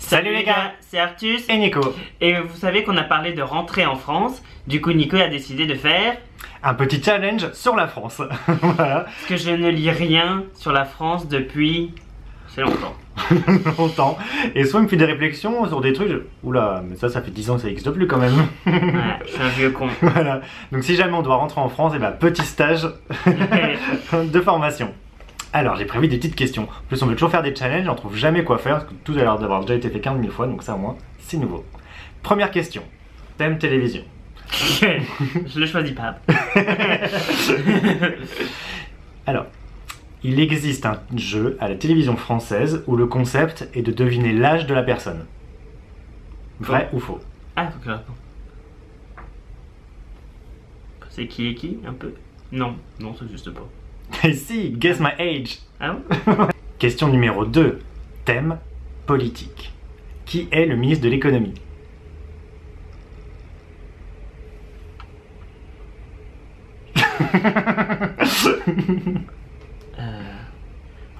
Salut les gars, c'est Artus et Nico. Et vous savez qu'on a parlé de rentrer en France. Du coup Nico a décidé de faire un petit challenge sur la France. Voilà. Parce que je ne lis rien sur la France depuis... c'est longtemps. Longtemps. Et soit il me fait des réflexions sur des trucs, oula, mais ça fait 10 ans que ça n'existe plus quand même. Ouais, je suis un vieux con. Voilà. Donc si jamais on doit rentrer en France, et bah petit stage de formation. Alors j'ai prévu des petites questions. En plus on veut toujours faire des challenges, on trouve jamais quoi faire, parce que tout a l'air d'avoir déjà été fait 15 000 fois, donc ça au moins c'est nouveau. Première question. Thème télévision. Je le choisis pas. Alors, il existe un jeu à la télévision française où le concept est de deviner l'âge de la personne. Vrai ou faux? Ah, faut que je réponde. C'est qui est qui, un peu? Non, non, ça n'existe pas. Et si, guess my age. Ah bon? Question numéro 2. Thème politique. Qui est le ministre de l'économie?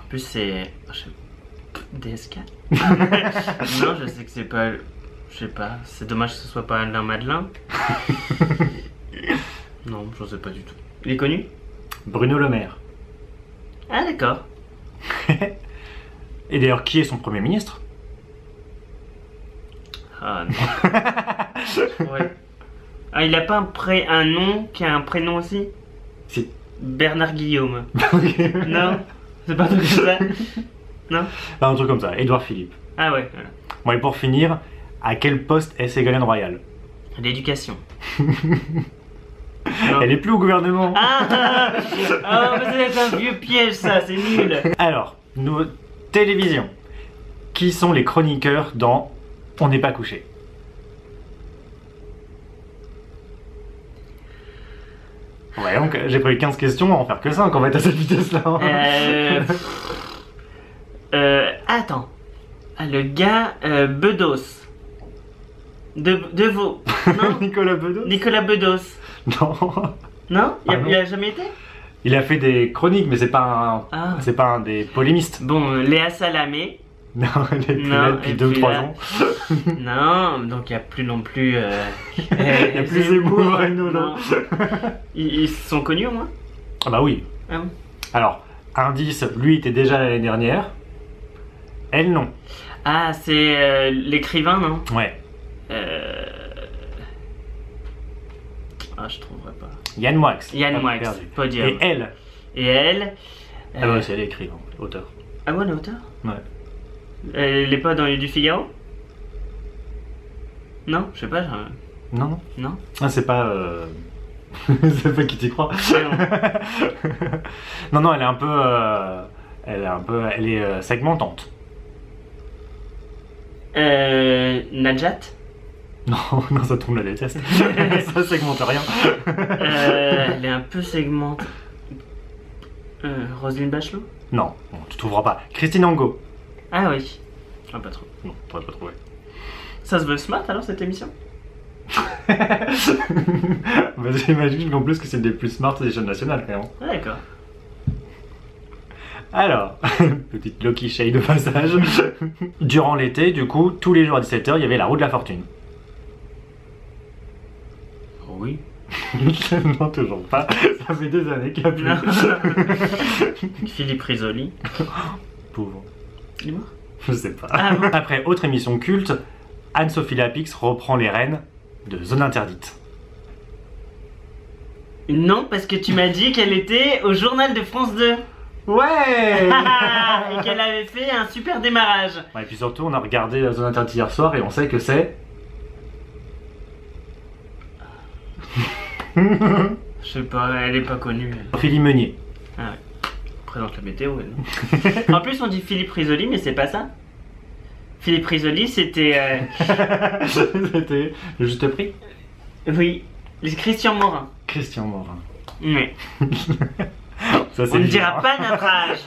En plus c'est... DSK. Non, je sais que c'est pas... Je sais pas, c'est dommage que ce soit pas Alain Madelin. Non, je sais pas du tout. Il est connu? Bruno Le Maire. Ah d'accord. Et d'ailleurs, qui est son premier ministre? Ah non. Ouais. Ah, il a pas un nom qui a un prénom aussi? Si. Bernard Guillaume. Non? C'est pas tout comme ça? Non? Un truc comme ça, Édouard Philippe. Ah ouais, voilà. Bon, et pour finir, à quel poste est Ségolène Royal? L'éducation. Elle est plus au gouvernement. Ah, oh, mais c'est un vieux piège ça, c'est nul. Alors, nos télévisions. Qui sont les chroniqueurs dans On n'est pas couché? Ouais, donc j'ai prévu 15 questions, on va en faire que 5 en fait à cette vitesse-là. Attends. Ah, le gars Bedos. De Vaux. Non? Nicolas Bedos? Nicolas Bedos. Non. Non? Ah non. Il a jamais été? Il a fait des chroniques, mais c'est pas un, c'est pas un des polémistes. Bon, Léa Salamé. Non, elle est plus là depuis 2 ou 3 ans. Non, donc il n'y a plus non plus... Il n'y a plus Zemmour, Reynaud, non. Ils sont connus au moins? Ah bah oui. Ah bon? Alors, indice, lui était déjà l'année dernière. Elle non. Ah, c'est l'écrivain, non? Ouais. Ah, je trouverai pas. Yann Moix. Yann Moix, podium. Et elle. Et elle... Ah bah c'est elle écrivain, auteur. Ah bon, elle est auteur? Ouais. Elle est pas dans du Figaro? Non, je sais pas. Non, non. Non? Ah, c'est pas... c'est pas qui t'y croit. Non, non, elle est un peu... Elle est segmentante. Najat? Non, non, ça tombe, la déteste. Ça segmente rien. Elle est un peu segmentée. Roselyne Bachelot? Non, bon, tu trouveras pas. Christine Angot. Ah oui. Ah, pas trop. Non, t'aurais pas trouvé. Ça se veut smart alors cette émission? Bah, j'imagine en plus que c'est des plus smart des chaînes nationales quand même. Ah, d'accord. Alors, petite Loki shade de passage. Durant l'été, du coup, tous les jours à 17 h, il y avait la roue de la fortune. Oui. Non, toujours pas. Ça fait des années qu'il n'y a plus. Philippe Risoli. Pauvre. Il est mort? Je sais pas. Ah bon. Après, autre émission culte, Anne-Sophie Lapix reprend les rênes de Zone Interdite. Non, parce que tu m'as dit qu'elle était au journal de France 2. Ouais. Et qu'elle avait fait un super démarrage. Ouais, et puis surtout, on a regardé Zone Interdite hier soir et on sait que c'est... Je sais pas, elle est pas connue. Philippe Meunier. Ah ouais. Présente la météo, elle, non? En plus, on dit Philippe Risoli, mais c'est pas ça. Philippe Risoli, c'était... C'était le juste prix. Oui, Christian Morin. Christian Morin. Mais Ça, on ne dira pas notre âge.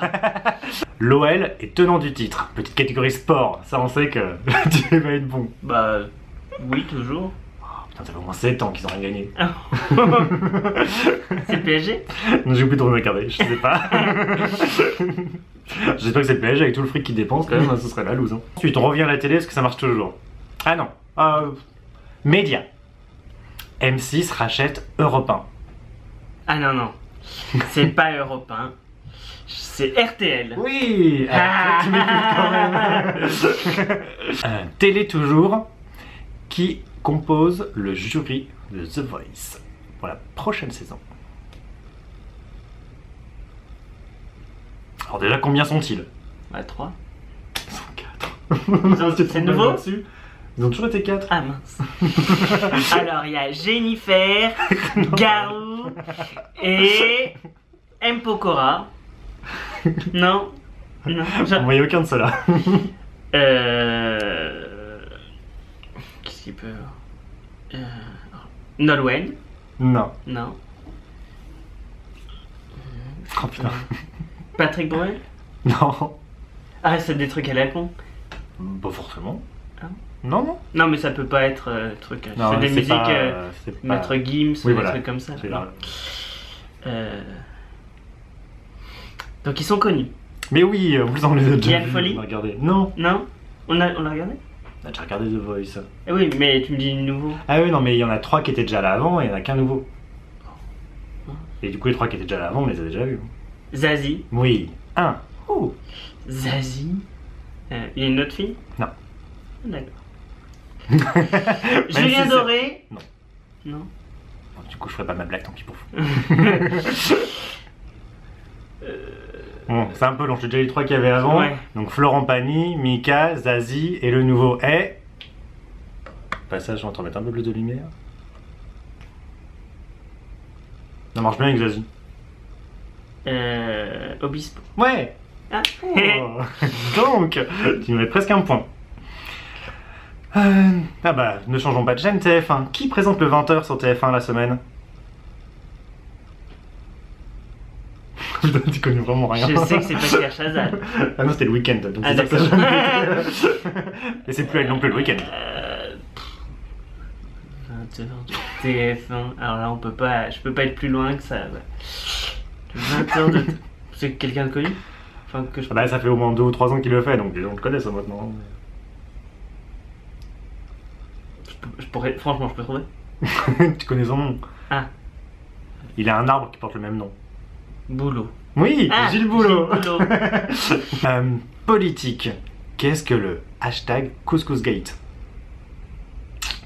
L'OL est tenant du titre. Petite catégorie sport. Ça, on sait que tu vas être bon. Bah, oui, toujours. Putain, ça fait au moins 7 ans qu'ils ont rien gagné. C'est le PSG? Non, j'ai oublié de regarder, je sais pas. J'espère que c'est le PSG avec tout le fric qu'ils dépensent quand même, hein, ce serait la loose. Hein. Ensuite, on revient à la télé, est-ce que ça marche toujours? Ah non. Média. M6 rachète Europe 1. Ah non, non. C'est pas Europe 1. C'est RTL. Oui. Tu m'écoutes quand même. Télé toujours, qui compose le jury de The Voice pour la prochaine saison. Alors déjà, combien sont-ils? Bah 3. Ils sont 4. C'est nouveau? Ils ont toujours été 4. Ah mince. Alors il y a Jennifer, Garou et M. Pokora. Non. Non. On voyait aucun de ceux-là. Qu'est-ce qu'il peut... Nolwenn. Non. Non. Oh putain. Patrick Bruel. Non. Ah, c'est des trucs à la con. Pas forcément. Ah. Non, non. Non, mais ça peut pas être truc. Non, C'est des c'est musiques pas, c'est pas- Maître Gims ou Oui, des voilà. trucs comme ça. C'est là. Donc ils sont connus. Mais oui, vous en les avez déjà Yann vus, Folly. on a regardé. Non. Non? On l'a regardé? On a déjà regardé The Voice. Eh oui, mais tu me dis nouveau. Ah oui, non, mais il y en a 3 qui étaient déjà là avant et il n'y en a qu'un nouveau. Et du coup, les 3 qui étaient déjà là avant, on les a déjà vus. Zazie. Oui. 1. Oh. Zazie. Il y a une autre fille? Non. D'accord. Même Julien si c'est- Doré? Non. Non. Bon, du coup, je ferai pas ma blague, tant pis pour vous. Bon, c'est un peu long, j'ai déjà les 3 qu'il y avait avant. Ouais. Donc Florent Pagny, Mika, Zazie et le nouveau est... Passage, on va te remettre un peu plus de lumière. Ça marche bien avec Zazie. Obispo. Ouais. Ah. Oh. Donc, tu me mets presque un point. Ah bah, ne changeons pas de chaîne, TF1. Qui présente le 20h sur TF1 la semaine? Putain, tu connais vraiment rien. Je sais que c'est pas Pierre Chazal. Ah non, c'était le week-end. Donc Ah, c'est ça que d'accord. Et c'est plus elle non plus le week-end. 20h du TF1. Alors là, je peux pas être plus loin que ça. 20h de... C'est quelqu'un de connu? Enfin, que je... Ah bah, ça fait au moins 2 ou 3 ans qu'il le fait, donc les gens le connaissent ça, maintenant. Franchement, je peux trouver. Tu connais son nom. Ah, Il a un arbre qui porte le même nom. Boulot. Oui, Ah, Gilles Boulot. Gilles Boulot. Politique. Qu'est-ce que le hashtag Couscousgate?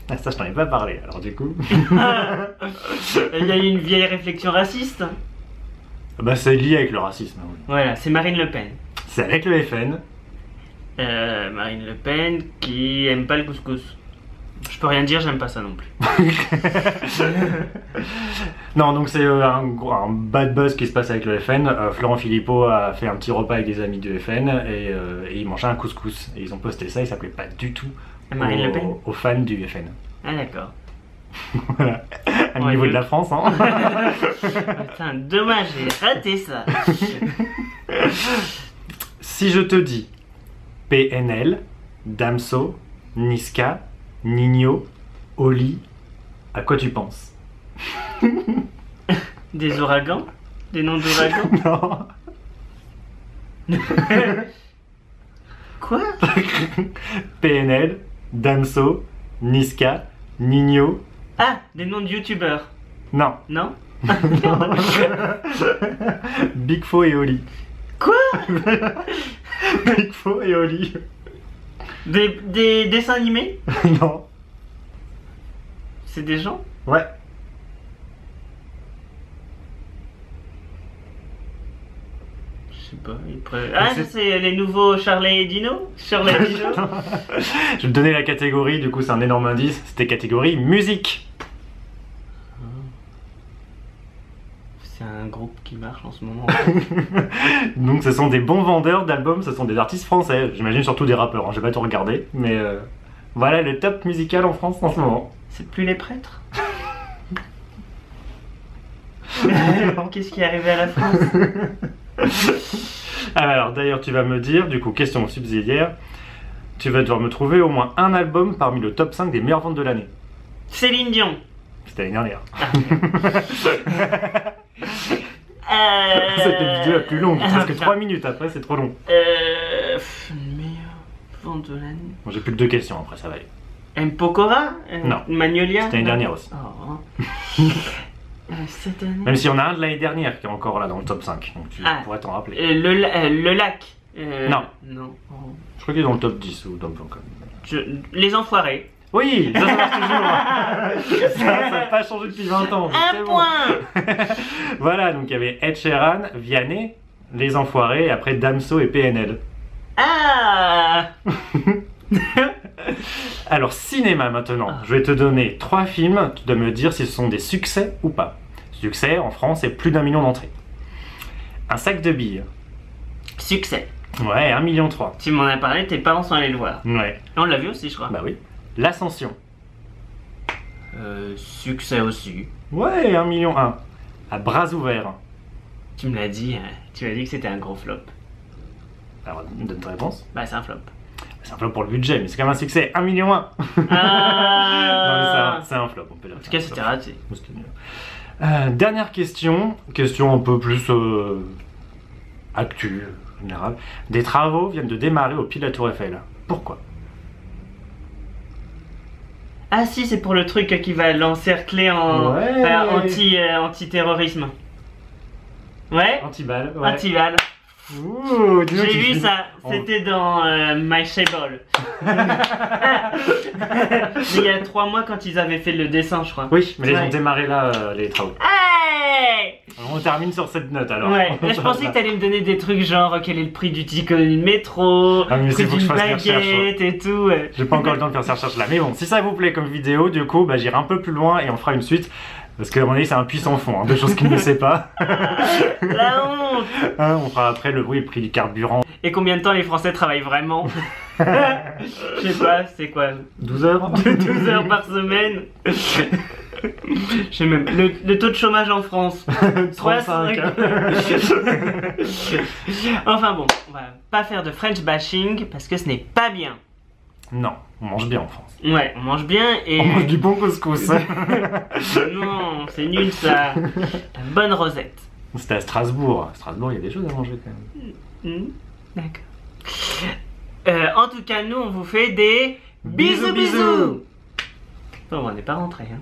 Ah, ça, je t'en ai pas parlé, alors du coup. Il y a eu une vieille réflexion raciste. Bah, c'est lié avec le racisme. Oui. Voilà, c'est Marine Le Pen. C'est avec le FN. Marine Le Pen qui aime pas le couscous. Je peux rien dire, j'aime pas ça non plus. Non, donc c'est un bad buzz qui se passe avec le FN. Florent Philippot a fait un petit repas avec des amis du FN et ils mangeaient un couscous. Et ils ont posté ça, il s'appelait pas du tout Marine Le Pen. aux fans du FN. Ah d'accord. Voilà, à Ouais, niveau nul. de la France. Hein. Putain, dommage, j'ai raté ça. Si je te dis PNL, Damso, Niska, Nino, Oli, à quoi tu penses? Des ouragans? Des noms d'ouragans? Non. Quoi? PNL, Damso, Niska, Nino. Ah, des noms de youtubeurs. Non. Non? Big Fo et Oli. Quoi? Big Fo et Oli. Des dessins animés? Non. C'est des gens? Ouais. Je sais pas. Ah, c'est- c'est les nouveaux Charlie et Dino? Charlie et Dino? Je vais te donner la catégorie, du coup c'est un énorme indice. C'était catégorie musique. C'est un groupe qui marche en ce moment. Donc ce sont des bons vendeurs d'albums, ce sont des artistes français. J'imagine surtout des rappeurs, hein. J'ai pas tout regardé. Mais voilà le top musical en France en ce moment. C'est plus les prêtres? Qu'est-ce qui est arrivé à la France? Alors d'ailleurs tu vas me dire, du coup question subsidiaire, tu vas devoir me trouver au moins un album parmi le top 5 des meilleures ventes de l'année. Céline Dion. C'était l'année dernière. Euh... C'était la vidéo la plus longue, parce que 3 minutes après c'est trop long. Le meilleur vente de l'année. Bon, j'ai plus que 2 questions après, ça va aller. M. Pokora? Non. Magnolia? C'était l'année dernière aussi. Oh. Cette année? Même s'il y en a un de l'année dernière qui est encore là dans le top 5, donc tu pourrais t'en rappeler. Le lac? Non. Non. Oh. Je crois qu'il est dans le top 10 ou dans le top quand même. Les Enfoirés. Oui, ça marche toujours. Ça n'a pas changé depuis 20 ans. Un point. Voilà, donc il y avait Ed Sheeran, Vianney, Les Enfoirés, et après Damso et PNL. Ah. Alors, cinéma maintenant. Je vais te donner 3 films, tu dois me dire si ce sont des succès ou pas. Succès, en France, c'est plus d'1 million d'entrées. Un sac de billes. Succès. Ouais, 1,3 million. Tu m'en as parlé, tes parents sont allés le voir. Ouais. On l'a vu aussi, je crois. Bah oui. L'Ascension. Succès aussi. Ouais, 1,1 million. À bras ouverts. Tu me l'as dit, hein. Tu m'as dit que c'était un gros flop. Alors, donne ta réponse. Bah, c'est un flop. C'est un flop pour le budget, mais c'est quand même un succès. 1,1 million. Non, mais c'est un flop, on peut dire. En tout cas, c'était raté. C'était nul. Dernière question. Question un peu plus actu, générale. Des travaux viennent de démarrer au pied de la Tour Eiffel. Pourquoi? Ah si, c'est pour le truc qui va l'encercler en anti-terrorisme. Ouais. Anti-balle. Ouais. Anti-balle. Ouh, dis donc, J'ai vu ça, c'était dans My Shable. Il y a 3 mois quand ils avaient fait le dessin, je crois. Oui, mais ils ont démarré là les travaux. Hey. Alors, on termine sur cette note alors. Ouais, là, je pensais que t'allais me donner des trucs genre quel est le prix du ticket du métro, Ah, mais le c'est prix faut que je d'une fasse mes recherches, baguette et tout. Ouais. J'ai pas encore le temps de faire ces recherches là. Mais bon, si ça vous plaît comme vidéo, du coup, bah, j'irai un peu plus loin et on fera une suite. Parce qu'à mon avis, c'est un puits sans fond, hein, deux choses qu'il ne sait pas. La honte. Hein, on fera après le bruit et le prix du carburant. Et combien de temps les Français travaillent vraiment? Je sais pas, c'est quoi? 12 heures 12 heures par semaine. Je sais même. Le taux de chômage en France. 35. Enfin bon, on va pas faire de French bashing parce que ce n'est pas bien. Non, on mange bien en France. Ouais, on mange bien et... On mange du bon couscous. Non, c'est nul ça. La bonne rosette. C'était à Strasbourg. À Strasbourg, il y a des choses à manger quand même. D'accord. En tout cas, nous, on vous fait des bisous bisous. Bon, on n'est pas rentré. Hein.